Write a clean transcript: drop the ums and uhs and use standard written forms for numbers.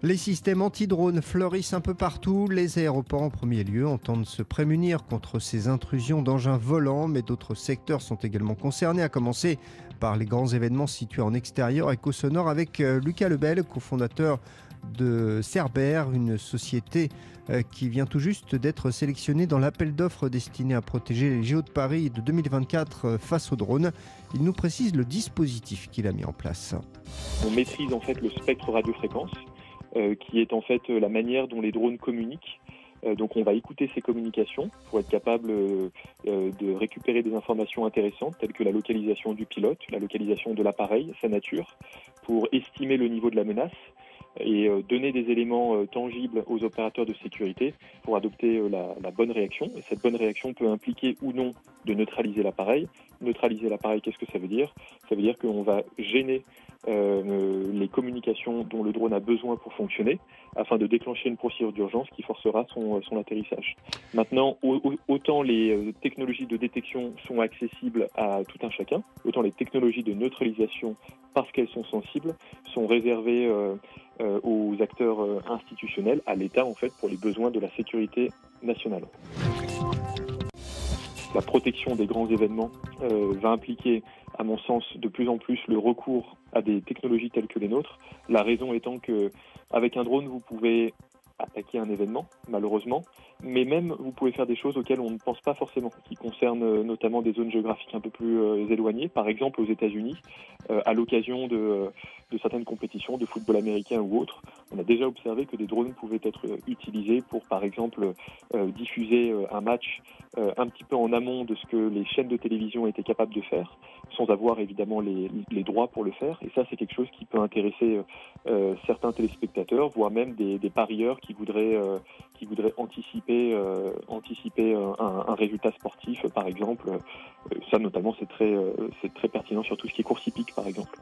Les systèmes anti-drones fleurissent un peu partout. Les aéroports en premier lieu entendent se prémunir contre ces intrusions d'engins volants, mais d'autres secteurs sont également concernés, à commencer par les grands événements situés en extérieur. Écho sonore avec Lucas Lebel, cofondateur de Cerber, une société qui vient tout juste d'être sélectionnée dans l'appel d'offres destiné à protéger les JO de Paris de 2024 face aux drones. Il nous précise le dispositif qu'il a mis en place. On maîtrise en fait le spectre radiofréquence, qui est en fait la manière dont les drones communiquent. Donc on va écouter ces communications pour être capable de récupérer des informations intéressantes telles que la localisation du pilote, la localisation de l'appareil, sa nature, pour estimer le niveau de la menace et donner des éléments tangibles aux opérateurs de sécurité pour adopter la bonne réaction. Et cette bonne réaction peut impliquer ou non de neutraliser l'appareil. Neutraliser l'appareil, qu'est-ce que ça veut dire ? Ça veut dire qu'on va gêner les communications dont le drone a besoin pour fonctionner, afin de déclencher une procédure d'urgence qui forcera son atterrissage. Maintenant, autant les technologies de détection sont accessibles à tout un chacun, autant les technologies de neutralisation, parce qu'elles sont sensibles, sont réservées aux acteurs institutionnels, à l'État en fait, pour les besoins de la sécurité nationale. La protection des grands événements va impliquer, à mon sens, de plus en plus le recours à des technologies telles que les nôtres. La raison étant que, avec un drone, vous pouvez attaquer un événement, malheureusement, mais même vous pouvez faire des choses auxquelles on ne pense pas forcément, qui concernent notamment des zones géographiques un peu plus éloignées. Par exemple, aux États-Unis, à l'occasion de certaines compétitions de football américain ou autres, on a déjà observé que des drones pouvaient être utilisés pour, par exemple, diffuser un match un petit peu en amont de ce que les chaînes de télévision étaient capables de faire, sans avoir évidemment les droits pour le faire. Et ça, c'est quelque chose qui peut intéresser certains téléspectateurs, voire même des parieurs qui voudraient anticiper un résultat sportif, par exemple. Ça, notamment, c'est très pertinent sur tout ce qui est course hippique, par exemple.